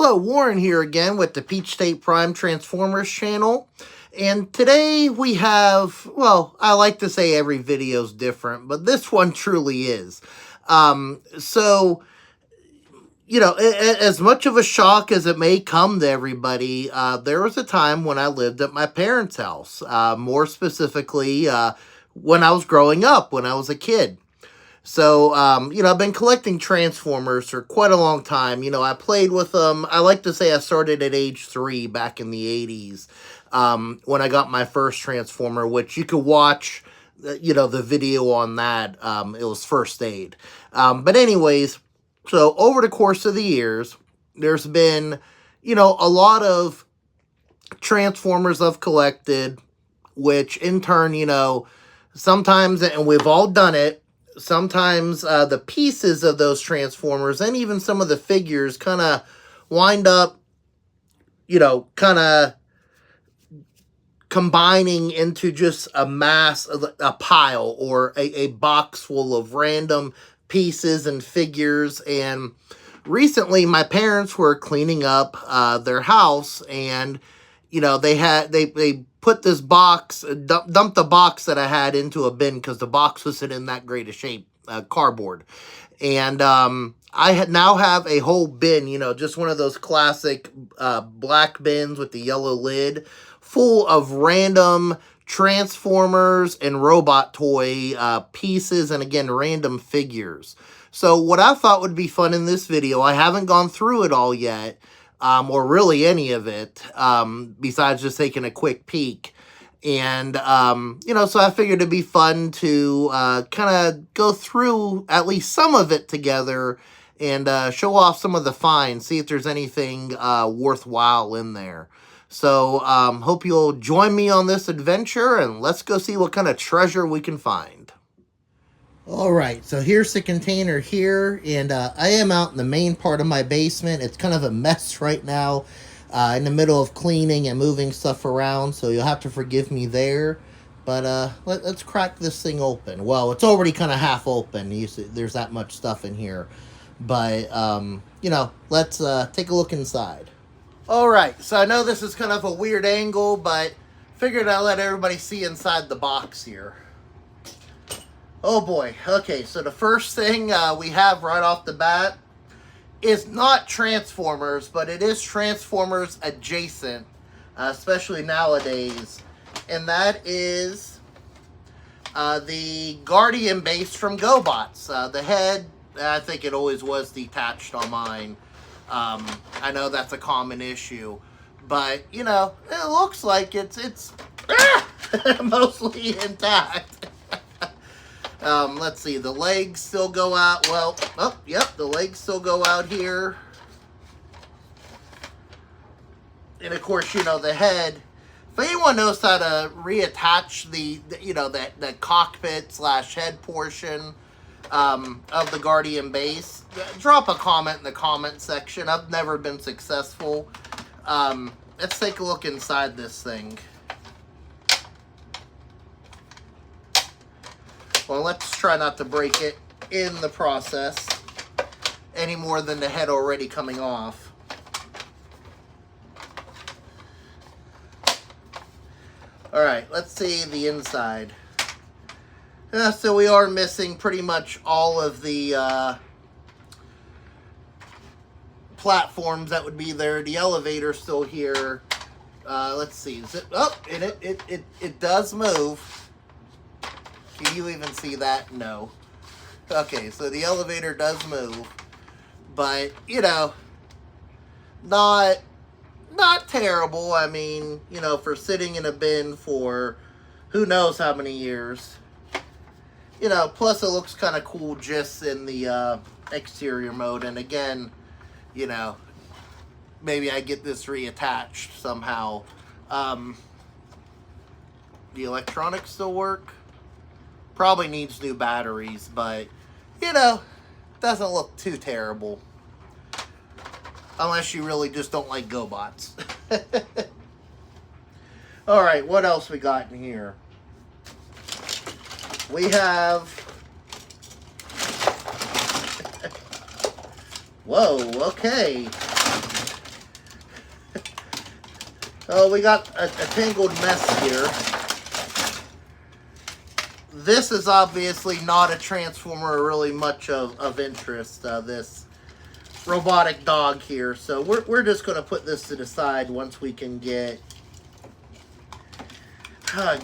Hello, Warren here again with the Peach State Prime Transformers channel. And today we have, well, I like to say every video is different, but this one truly is. As much of a shock as it may come to everybody, there was a time when I lived at my parents' house. More specifically, when I was growing up, when I was a kid. So, I've been collecting Transformers for quite a long time. I played with them. I like to say I started at age 3 back in the 80s when I got my first Transformer, which you could watch, the video on that. It was First Aid. But anyways, so over the course of the years, there's been, a lot of Transformers I've collected, which in turn, sometimes, and we've all done it, sometimes the pieces of those Transformers and even some of the figures kind of wind up, kind of combining into just a mass, a pile, or a box full of random pieces and figures. And recently my parents were cleaning up their house, and they put this box, dumped the box that I had into a bin because the box wasn't in that great a shape, cardboard. And I now have a whole bin, just one of those classic black bins with the yellow lid, full of random Transformers and robot toy pieces, and again, random figures. So what I thought would be fun in this video, I haven't gone through it all yet, or really any of it, besides just taking a quick peek. And, so I figured it'd be fun to kind of go through at least some of it together and show off some of the finds, see if there's anything worthwhile in there. So, hope you'll join me on this adventure, and let's go see what kind of treasure we can find. Alright, so here's the container here, and I am out in the main part of my basement. It's kind of a mess right now, in the middle of cleaning and moving stuff around, so you'll have to forgive me there. But let's crack this thing open. Well, it's already kind of half open. You see, there's that much stuff in here. But, let's take a look inside. Alright, so I know this is kind of a weird angle, but figured I'd let everybody see inside the box here. Oh boy, okay, so the first thing we have right off the bat is not Transformers, but it is Transformers adjacent, especially nowadays. And that is the Guardian base from Gobots. The head, I think it always was detached on mine. I know that's a common issue, but, it looks like it's mostly intact. Let's see, the legs still go out. Well, oh, yep, the legs still go out here. And of course, the head. If anyone knows how to reattach the cockpit / head portion of the Guardian base, drop a comment in the comment section. I've never been successful. Let's take a look inside this thing. Well, let's try not to break it in the process any more than the head already coming off. Alright, let's see the inside. So we are missing pretty much all of the platforms that would be there. The elevator's still here. Let's see. Is it? Oh, and it does move. Can you even see that? No. Okay, so the elevator does move. But, not terrible. I mean, for sitting in a bin for who knows how many years. Plus it looks kind of cool just in the exterior mode. And again, maybe I get this reattached somehow. The electronics still work. Probably needs new batteries, but, doesn't look too terrible. Unless you really just don't like Gobots. Alright, what else we got in here? We have... Whoa, okay. Oh, we got a tangled mess here. This is obviously not a Transformer really much of interest, this robotic dog here. So we're just going to put this to the side once we can get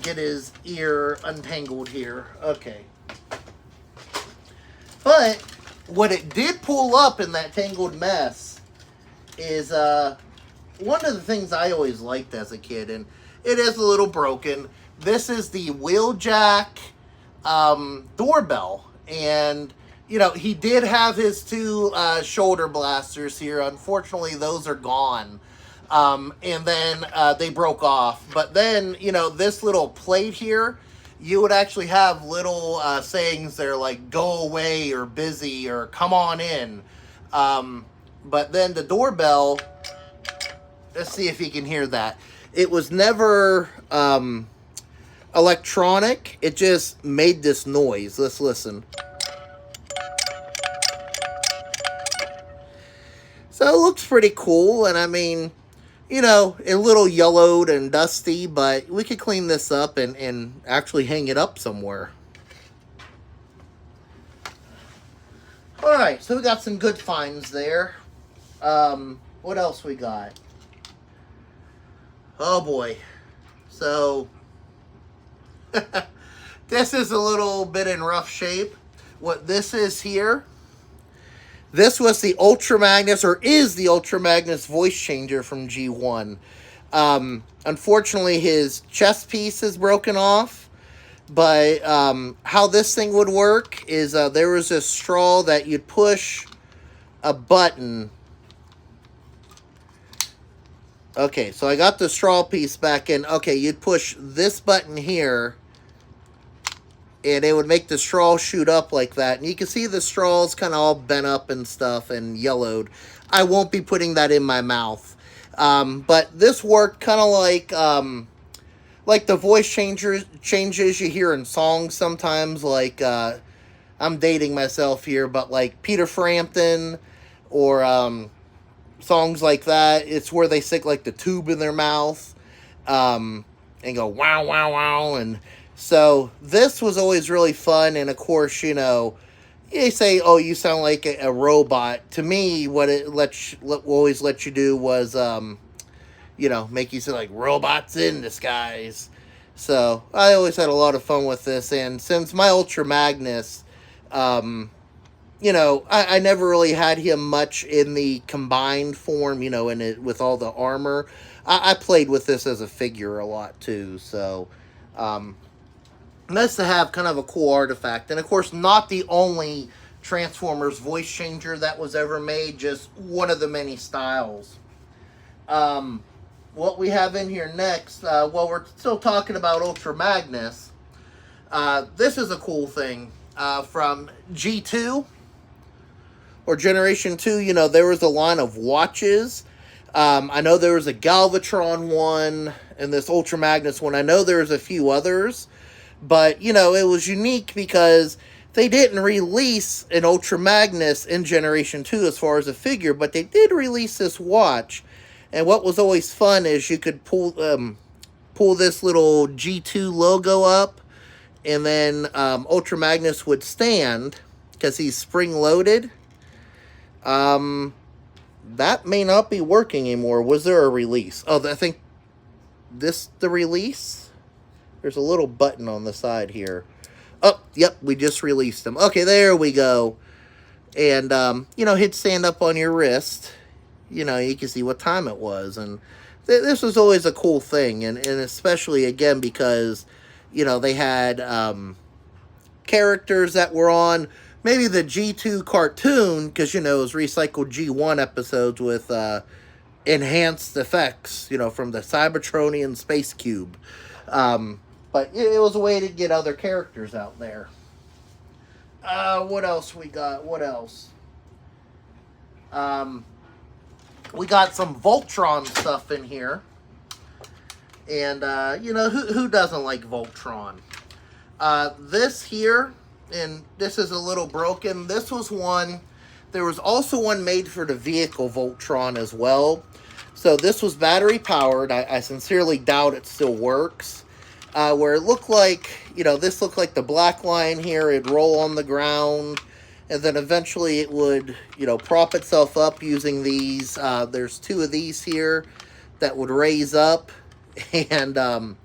his ear untangled here. Okay. But what it did pull up in that tangled mess is one of the things I always liked as a kid, and it is a little broken. This is the Wheeljack Doorbell, and you know, he did have his two shoulder blasters here. Unfortunately, those are gone. And then they broke off. But then, you know, this little plate here, you would actually have little sayings there like, go away, or busy, or come on in. But then the doorbell, let's see if you can hear that. It was never electronic. It just made this noise. Let's listen. So it looks pretty cool, and I mean, you know, a little yellowed and dusty, but we could clean this up and actually hang it up somewhere. Alright, so we got some good finds there. What else we got? Oh boy. So, this is a little bit in rough shape. What this is here, this was the Ultra Magnus, or is the Ultra Magnus voice changer from G1. Unfortunately, his chest piece is broken off. But how this thing would work is there was a straw that you'd push a button. Okay, so I got the straw piece back in. Okay, you'd push this button here, and it would make the straw shoot up like that. And you can see the straw's kind of all bent up and stuff and yellowed. I won't be putting that in my mouth. But this worked kind of like the voice changes you hear in songs sometimes. Like, I'm dating myself here, but like Peter Frampton or songs like that. It's where they stick like the tube in their mouth and go wow, wow, wow. And so this was always really fun. And of course, you know, they say, oh, you sound like a robot. To me, what it always let you do was, you know, make you sound like robots in disguise. So I always had a lot of fun with this. And since my Ultra Magnus, you know, I never really had him much in the combined form, you know, in it with all the armor. I played with this as a figure a lot too. So, nice to have kind of a cool artifact. And of course, not the only Transformers voice changer that was ever made, just one of the many styles. What we have in here next, well, we're still talking about Ultra Magnus. This is a cool thing from G2 or Generation 2. You know, there was a line of watches. I know there was a Galvatron one and this Ultra Magnus one. I know there was a few others. But, you know, it was unique because they didn't release an Ultra Magnus in Generation 2 as far as a figure, but they did release this watch. And what was always fun is you could pull this little G2 logo up, and then Ultra Magnus would stand because he's spring-loaded. That may not be working anymore. Was there a release? Oh, I think this the release? There's a little button on the side here. Oh, yep, we just released them. Okay, there we go. And, you know, hit stand up on your wrist. You know, you can see what time it was. And this was always a cool thing. And especially, again, because, you know, they had characters that were on maybe the G2 cartoon. Because, you know, it was recycled G1 episodes with enhanced effects, you know, from the Cybertronian Space Cube. But it was a way to get other characters out there. What else we got? What else? We got some Voltron stuff in here. And, you know, who doesn't like Voltron? This here, and this is a little broken. This was one. There was also one made for the vehicle Voltron as well. So this was battery powered. I sincerely doubt it still works. Where it looked like, this looked like the black line here. It'd roll on the ground, and then eventually it would, prop itself up using these. There's two of these here that would raise up, and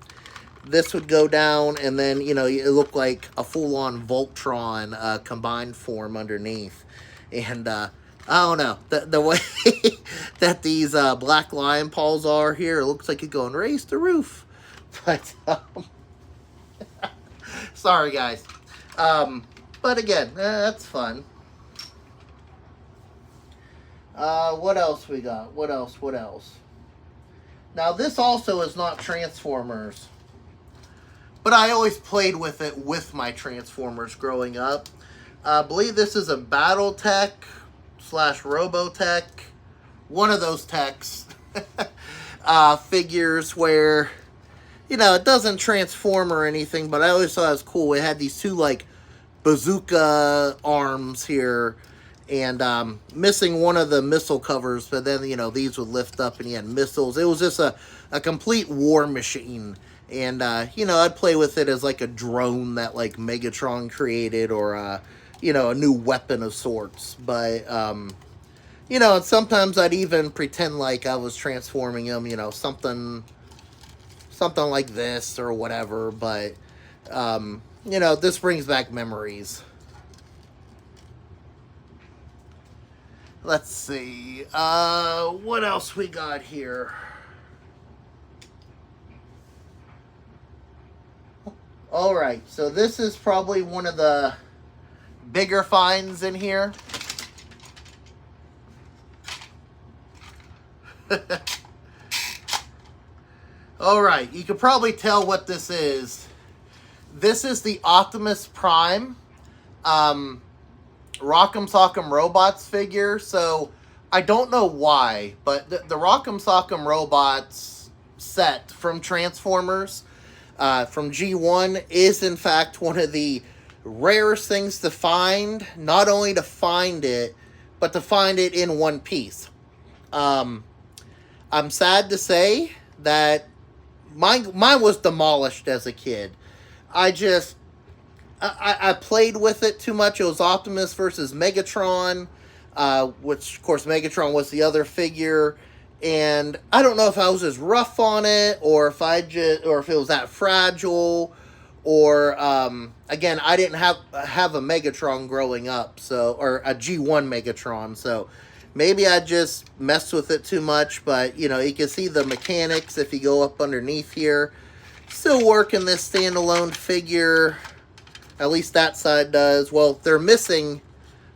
this would go down, and then, it looked like a full-on Voltron combined form underneath. And I don't know, the way that these black lion paws are here, it looks like you're going raise the roof. But, sorry guys. But again, that's fun. What else we got? What else? Now, this also is not Transformers, but I always played with it with my Transformers growing up. I believe this is a Battletech / Robotech, one of those techs, figures where, it doesn't transform or anything, but I always thought it was cool. It had these two, like, bazooka arms here, and missing one of the missile covers, but then, these would lift up and you had missiles. It was just a complete war machine. And, I'd play with it as, like, a drone that, like, Megatron created, or, a new weapon of sorts. But, and sometimes I'd even pretend like I was transforming him, something like this or whatever. But, this brings back memories. Let's see. What else we got here? Alright, so this is probably one of the bigger finds in here. Alright, you can probably tell what this is. This is the Optimus Prime Rock'em Sock'em Robots figure. So, I don't know why, but the Rock'em Sock'em Robots set from Transformers, from G1, is in fact one of the rarest things to find. Not only to find it, but to find it in one piece. I'm sad to say that mine was demolished as a kid. I played with it too much. It was Optimus versus Megatron, which, of course, Megatron was the other figure. And I don't know if I was as rough on it, or if it was that fragile, or again, I didn't have a Megatron growing up, or a G1 Megatron, so maybe I just messed with it too much. But you can see the mechanics if you go up underneath here. Still working this standalone figure. At least that side does. Well, they're missing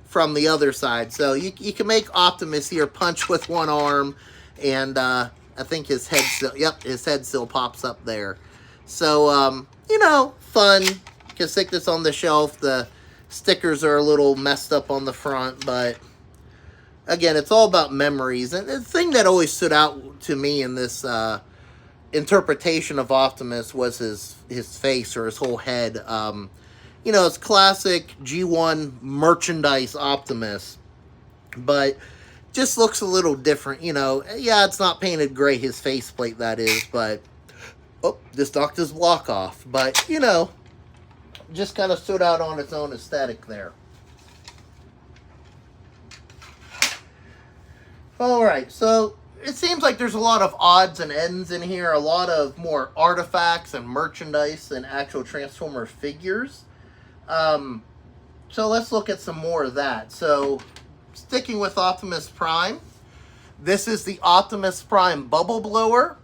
from the other side, so you can make Optimus here punch with one arm. And I think his head still pops up there. So, fun. You can stick this on the shelf. The stickers are a little messed up on the front, but again, it's all about memories. And the thing that always stood out to me in this interpretation of Optimus was his face, or his whole head. It's classic G1 merchandise Optimus, but just looks a little different. Yeah, it's not painted gray, his faceplate, that is, but this knocked his block off. But just kind of stood out on its own aesthetic there. Alright, so it seems like there's a lot of odds and ends in here, a lot of more artifacts and merchandise than actual Transformer figures. So let's look at some more of that. So, sticking with Optimus Prime, this is the Optimus Prime Bubble Blower.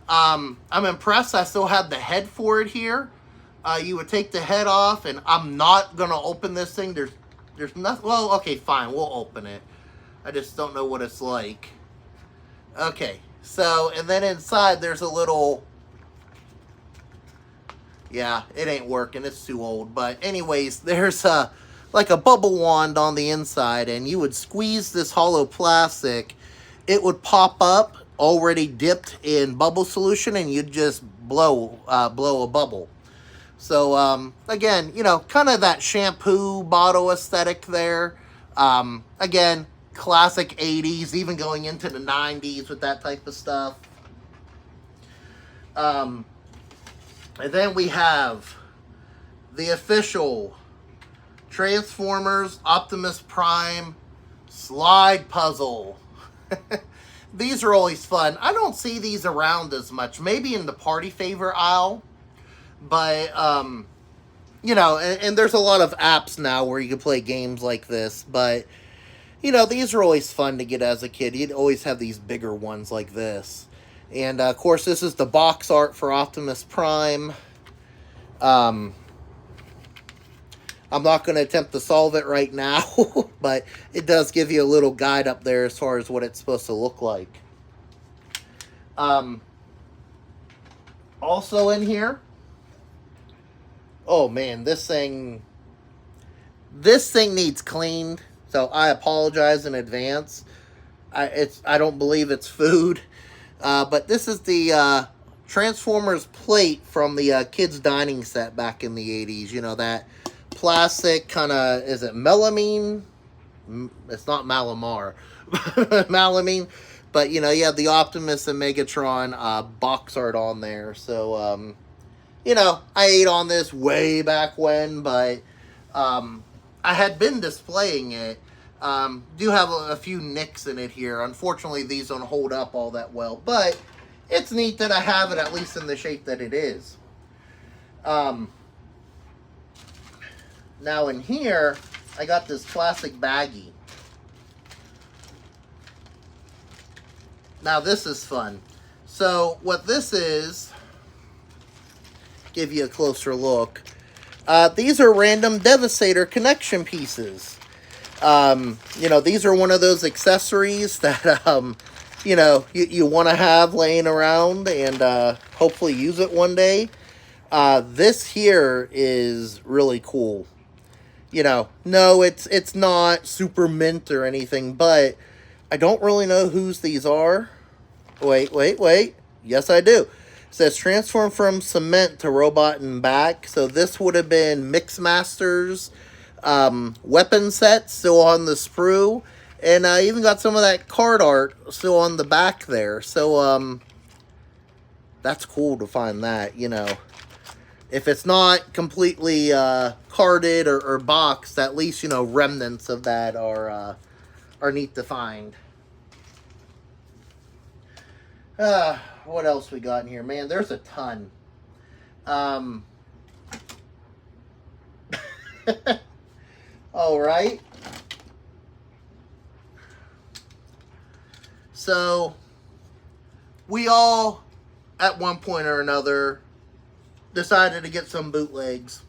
I'm impressed I still have the head for it here. You would take the head off, and I'm not going to open this thing. There's nothing. Well, okay, fine, we'll open it. I just don't know what it's like. Okay, so, and then inside there's a little... Yeah, it ain't working. It's too old. But anyways, there's like a bubble wand on the inside, and you would squeeze this hollow plastic. It would pop up, already dipped in bubble solution, and you'd just blow a bubble. So, again, kind of that shampoo bottle aesthetic there. Again, classic 80s, even going into the 90s with that type of stuff. And then we have the official Transformers Optimus Prime slide puzzle. These are always fun. I don't see these around as much. Maybe in the party favor aisle. But, you know, and there's a lot of apps now where you can play games like this. But, you know, these are always fun to get as a kid. You'd always have these bigger ones like this. And, of course, this is the box art for Optimus Prime. I'm not going to attempt to solve it right now, but it does give you a little guide up there as far as what it's supposed to look like. Also in here, oh man, this thing needs cleaned, so I apologize in advance. I don't believe it's food, but this is the Transformers plate from the kids' dining set back in the 80s. You know, that plastic kind of, is it melamine? It's not Malamar. Melamine. But, you know, you have the Optimus and Megatron box art on there. So, you know, I ate on this way back when, but I had been displaying it. Do have a few nicks in it here. Unfortunately, these don't hold up all that well. But it's neat that I have it at least in the shape that it is. Now in here, I got this plastic baggie. Now this is fun. So what this is, give you a closer look. These are random Devastator connection pieces. You know, these are one of those accessories that, you know, you want to have laying around and hopefully use it one day. This here is really cool. You know, no, it's not super mint or anything, but I don't really know whose these are. Wait. Yes, I do. It says transform from cement to robot and back. So this would have been Mixmaster's weapon set still on the sprue. And I even got some of that card art still on the back there. So, that's cool to find that, you know. If it's not completely carded or boxed, at least, you know, remnants of that are neat to find. What else we got in here? Man, there's a ton. All right. So, we all, at one point or another, decided to get some bootlegs.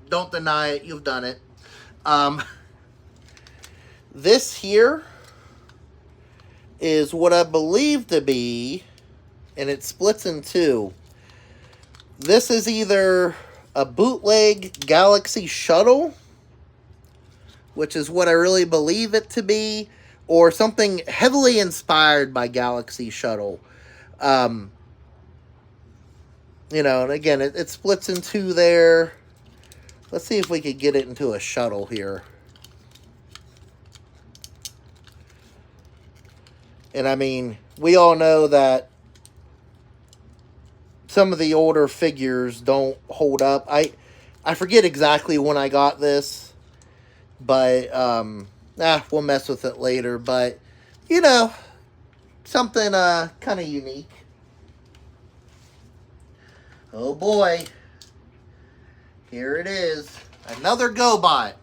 Don't deny it, you've done it. This here is what I believe to be, and it splits in two. This is either a bootleg Galaxy Shuttle, which is what I really believe it to be, or something heavily inspired by Galaxy Shuttle. You know, and again, it splits in two there. Let's see if we could get it into a shuttle here. And I mean, we all know that some of the older figures don't hold up. I forget exactly when I got this, but we'll mess with it later. But, you know, something kind of unique. Oh boy, here it is, another Gobot.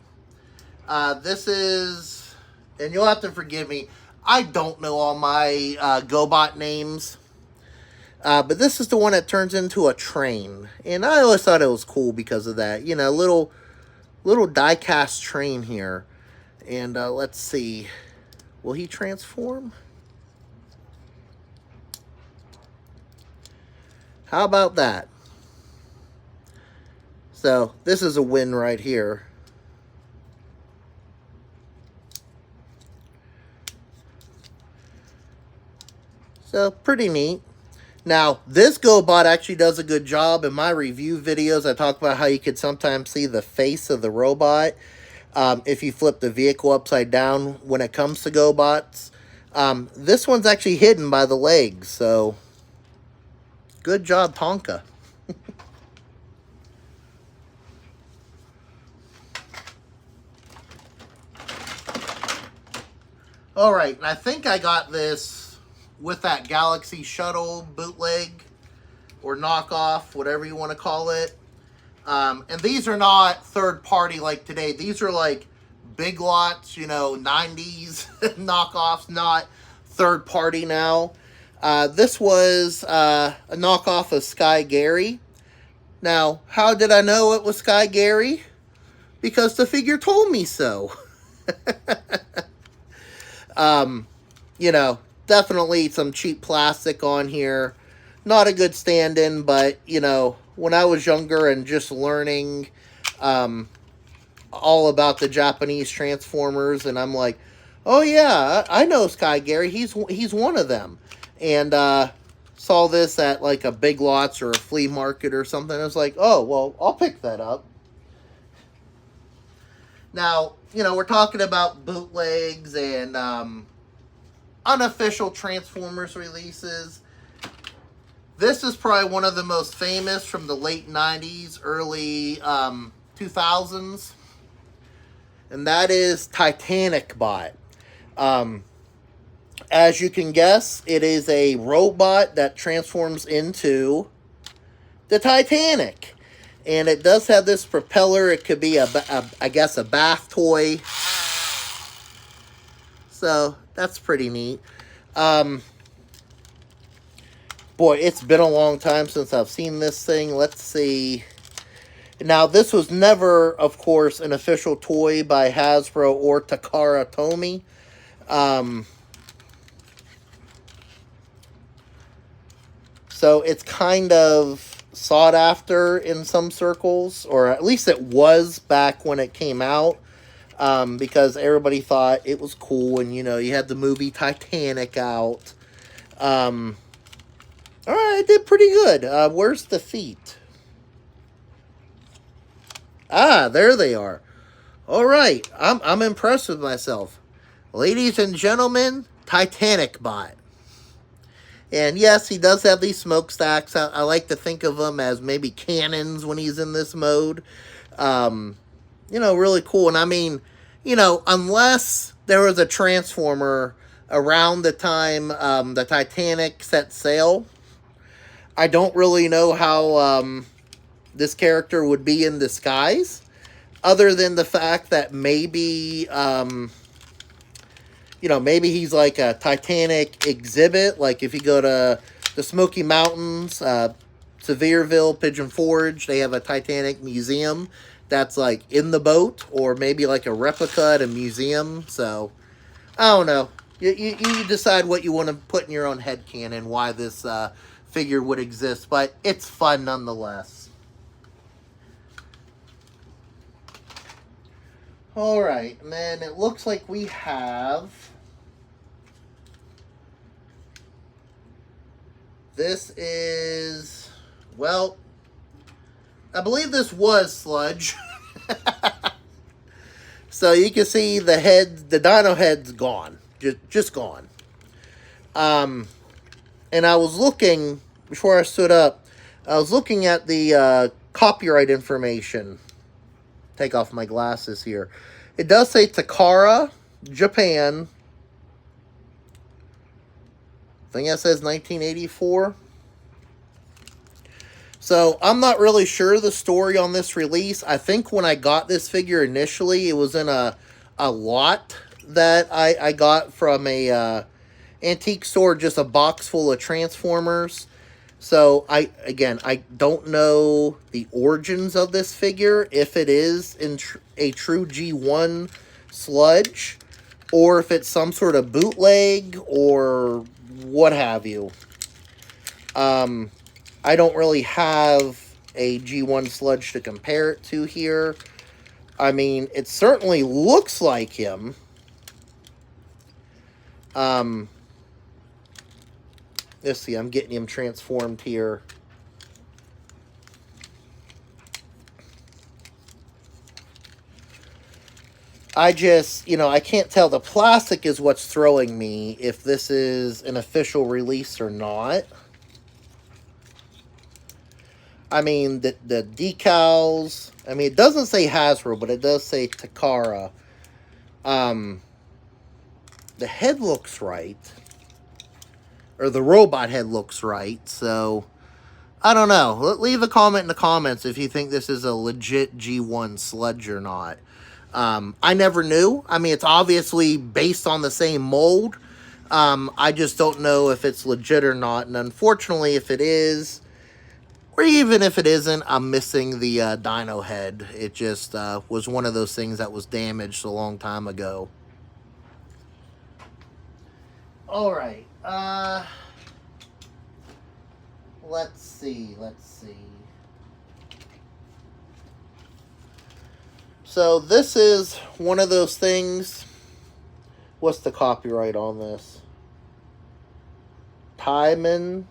This is, and you'll have to forgive me, I don't know all my Gobot names, but this is the one that turns into a train, and I always thought it was cool because of that. You know, little die-cast train here, and let's see, will he transform? How about that? So, this is a win right here. So, pretty neat. Now, this Gobot actually does a good job. In my review videos, I talk about how you could sometimes see the face of the robot. if you flip the vehicle upside down when it comes to GoBots. This one's actually hidden by the legs, so good job, Tonka. Alright, and I think I got this with that Galaxy Shuttle bootleg or knockoff, whatever you want to call it. And these are not third party like today. These are like big lots, you know, 90s knockoffs, not third party now. This was a knockoff of Sky Garry. Now, how did I know it was Sky Garry? Because the figure told me so. You know, definitely some cheap plastic on here. Not a good stand-in, but, you know, when I was younger and just learning all about the Japanese Transformers, and I'm like, oh yeah, I know Sky Garry, he's one of them. And saw this at like a Big Lots or a flea market or something. I was like, oh, well, I'll pick that up. Now, you know, we're talking about bootlegs and unofficial Transformers releases. This is probably one of the most famous from the late 90s, early 2000s. And that is Titanicbot. As you can guess, it is a robot that transforms into the Titanic. And it does have this propeller. It could be, I guess, a bath toy. So, that's pretty neat. Boy, it's been a long time since I've seen this thing. Let's see. Now, this was never, of course, an official toy by Hasbro or Takara Tomy. So, it's kind of sought after in some circles, or at least it was back when it came out, because everybody thought it was cool, and, you know, you had the movie Titanic out. Alright, it did pretty good. Where's the feet? Ah, there they are. Alright, I'm impressed with myself. Ladies and gentlemen, Titanicbot. And yes, he does have these smokestacks. I like to think of them as maybe cannons when he's in this mode. You know, really cool. And I mean, you know, unless there was a Transformer around the time the Titanic set sail, I don't really know how this character would be in disguise, other than the fact that maybe, you know, maybe he's like a Titanic exhibit. Like if you go to the Smoky Mountains, Sevierville, Pigeon Forge, they have a Titanic museum that's like in the boat, or maybe like a replica at a museum. So, I don't know. You decide what you want to put in your own headcanon, why this figure would exist, but it's fun nonetheless. Alright, and then it looks like we have... This is... Well, I believe this was Sludge. So you can see the head, the dino head's gone. Just gone. And I was looking, before I stood up, I was looking at the copyright information. Take off my glasses here. It does say Takara, Japan. I think that says 1984. So, I'm not really sure the story on this release. I think when I got this figure initially, it was in a lot that I got from a antique store, just a box full of Transformers. So, I don't know the origins of this figure, if it is in a true G1 Sludge, or if it's some sort of bootleg, or what have you. I don't really have a G1 Sludge to compare it to here. I mean, it certainly looks like him. Let's see, I'm getting him transformed here. I just, you know, I can't tell. The plastic is what's throwing me if this is an official release or not. I mean, the decals, I mean, it doesn't say Hasbro, but it does say Takara. The head looks right. Or the robot head looks right, so I don't know. Leave a comment in the comments if you think this is a legit G1 Sludge or not. I never knew. I mean, it's obviously based on the same mold. I just don't know if it's legit or not. And unfortunately, if it is, or even if it isn't, I'm missing the dino head. It just was one of those things that was damaged a long time ago. All right. Let's see. So this is one of those things. What's the copyright on this? Timon.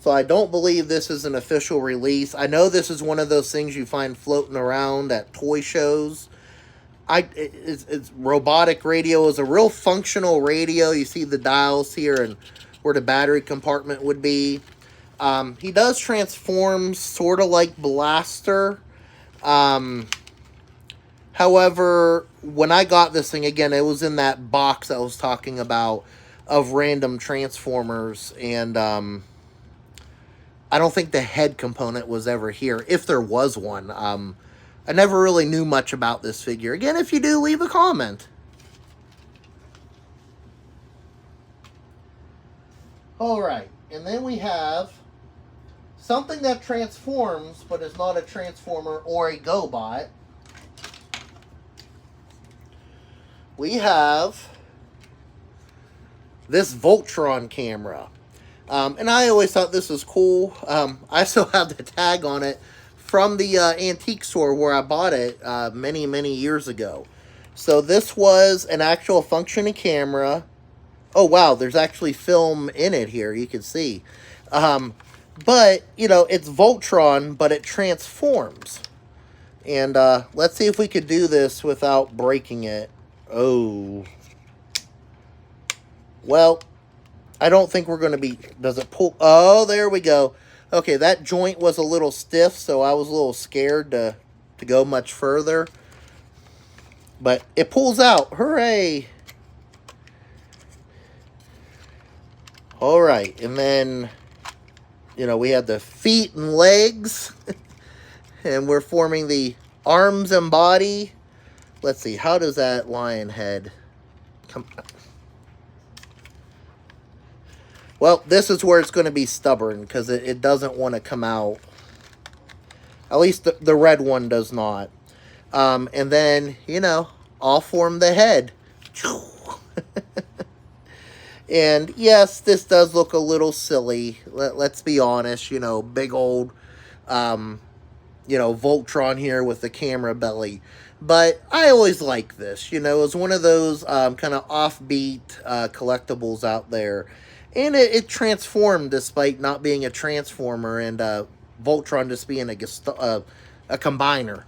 So I don't believe this is an official release. I know this is one of those things you find floating around at toy shows. It's robotic radio. Is a real functional radio. You see the dials here and where the battery compartment would be. He does transform sort of like Blaster. However, when I got this thing, again, it was in that box I was talking about of random Transformers, and I don't think the head component was ever here, if there was one. I never really knew much about this figure. Again, if you do, leave a comment. Alright, and then we have something that transforms, but is not a Transformer or a Gobot. We have this Voltron camera. And I always thought this was cool. I still have the tag on it from the antique store where I bought it many, many years ago. So this was an actual functioning camera. Oh, wow, there's actually film in it here, you can see. But, you know, it's Voltron, but it transforms. And let's see if we could do this without breaking it. Oh. Well, I don't think we're going to be... Does it pull? Oh, there we go. Okay, that joint was a little stiff, so I was a little scared to go much further. But it pulls out. Hooray! Alright, and then, you know, we have the feet and legs. And we're forming the arms and body. Let's see, how does that lion head come? Well, this is where it's going to be stubborn, because it doesn't want to come out. At least the red one does not. And then, you know, I'll form the head. And yes, this does look a little silly. Let's be honest, you know, big old, you know, Voltron here with the camera belly. But I always like this, you know, it's one of those kind of offbeat collectibles out there. And it transformed despite not being a Transformer, and Voltron just being a combiner.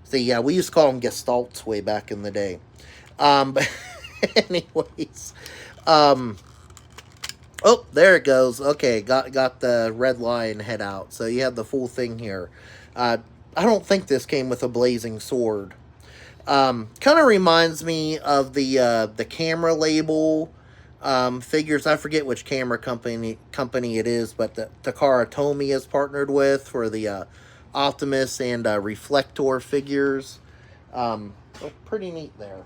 So yeah, we used to call them Gestalts way back in the day. But anyways, oh, there it goes. Okay, got the red lion head out. So you have the full thing here. I don't think this came with a blazing sword. Kind of reminds me of the camera label figures. I forget which camera company it is, but the Takara Tomy is partnered with for the Optimus and Reflector figures. Oh, pretty neat there.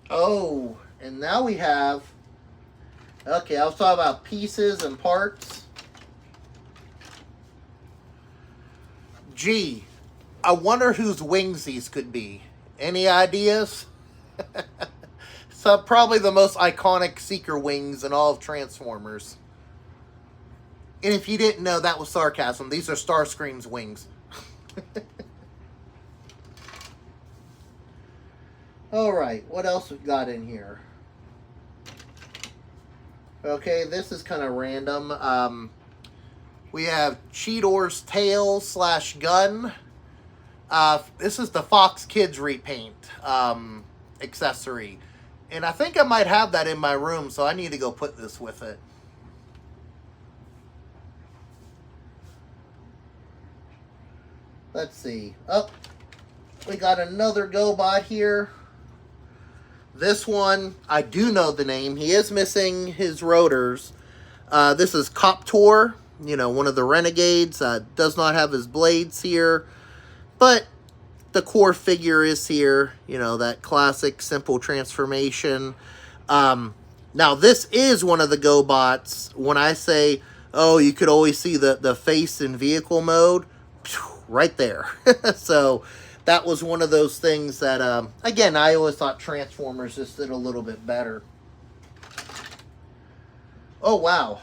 Oh, and now we have, okay, I was talking about pieces and parts. Gee, I wonder whose wings these could be. Any ideas? So probably the most iconic Seeker wings in all of Transformers. And if you didn't know, that was sarcasm. These are Starscream's wings. Alright, what else we got in here? Okay, this is kind of random. We have Cheetor's Tail / gun. This is the Fox Kids repaint accessory. And I think I might have that in my room, so I need to go put this with it. Let's see. Oh, we got another Gobot here. This one, I do know the name. He is missing his rotors. This is Cop-Tor, you know, one of the Renegades. Does not have his blades here. But the core figure is here. You know, that classic simple transformation. Now, this is one of the Gobots. When I say, oh, you could always see the face in vehicle mode, right there. So that was one of those things that, again, I always thought Transformers just did a little bit better. Oh, wow.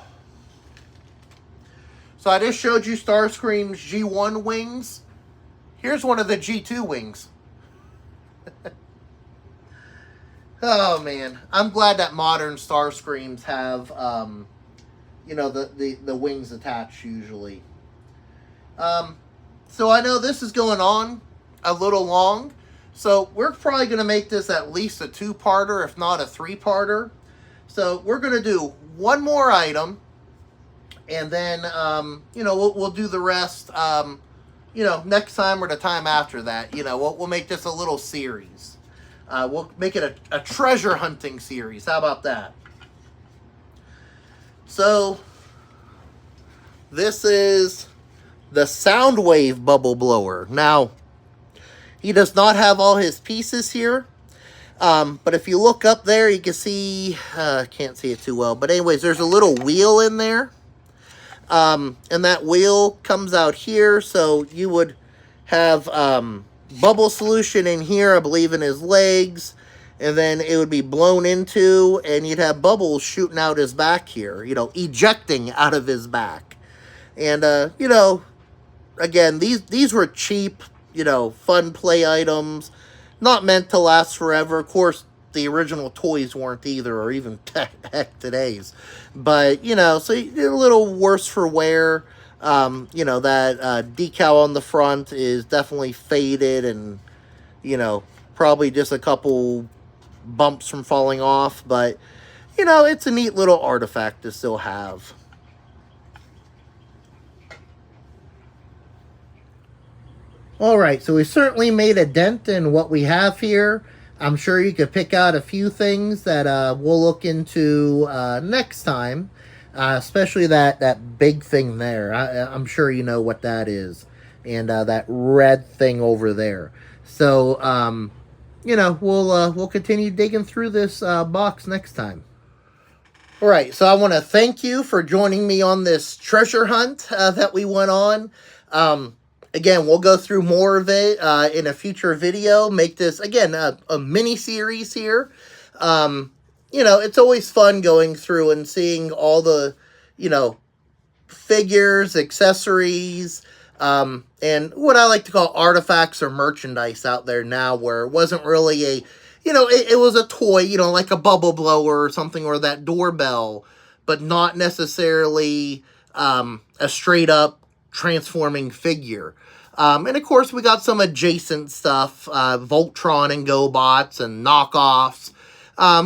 So I just showed you Starscream's G1 wings. Here's one of the G2 wings. Oh, man. I'm glad that modern Starscreams have, you know, the wings attached usually. So I know this is going on a little long. So we're probably going to make this at least a 2-parter, if not a 3-parter. So we're going to do one more item. And then, you know, we'll do the rest, you know, next time or the time after that. You know, we'll make this a little series. We'll make it a treasure hunting series. How about that? So, this is the Soundwave bubble blower. Now, he does not have all his pieces here. But if you look up there, you can see, can't see it too well. But anyways, there's a little wheel in there. And that wheel comes out here. So you would have bubble solution in here, I believe in his legs. And then it would be blown into, and you'd have bubbles shooting out his back here. You know, ejecting out of his back. And, you know, again, these were cheap, you know, fun play items. Not meant to last forever. Of course, the original toys weren't either, or even heck today's. But, you know, so a little worse for wear. You know, that decal on the front is definitely faded and, you know, probably just a couple bumps from falling off. But, you know, it's a neat little artifact to still have. Alright, so we certainly made a dent in what we have here. I'm sure you could pick out a few things that we'll look into next time. Especially that big thing there. I'm sure you know what that is. And that red thing over there. So, you know, we'll continue digging through this box next time. Alright, so I want to thank you for joining me on this treasure hunt that we went on. Again, we'll go through more of it in a future video. Make this, again, a mini-series here. You know, it's always fun going through and seeing all the, you know, figures, accessories, and what I like to call artifacts or merchandise out there now, where it wasn't really a, you know, it was a toy, you know, like a bubble blower or something, or that doorbell, but not necessarily a straight-up transforming figure. And of course, we got some adjacent stuff, Voltron and Gobots and knockoffs,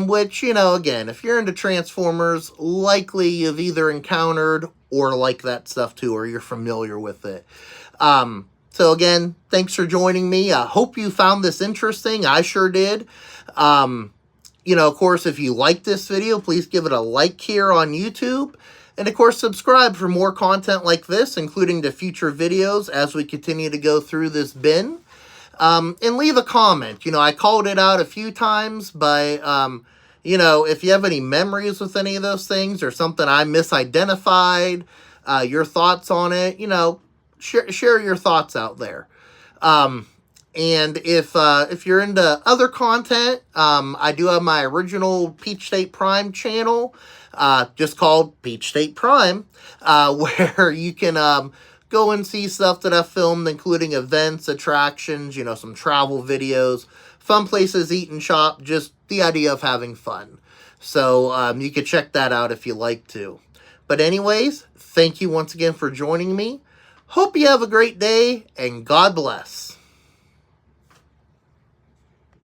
which, you know, again, if you're into Transformers, likely you've either encountered or like that stuff too, or you're familiar with it. So again, thanks for joining me. I hope you found this interesting. I sure did. You know, of course, if you like this video, please give it a like here on YouTube. And of course, subscribe for more content like this, including the future videos as we continue to go through this bin. And leave a comment. You know, I called it out a few times, but, you know, if you have any memories with any of those things or something I misidentified, your thoughts on it, you know, share your thoughts out there. And if you're into other content, I do have my original Peach State Prime channel, just called Peach State Prime, where you can go and see stuff that I've filmed, including events, attractions, you know, some travel videos, fun places, eat and shop, just the idea of having fun. So you can check that out if you like to. But anyways, Thank you once again for joining me. Hope you have a great day, and God bless.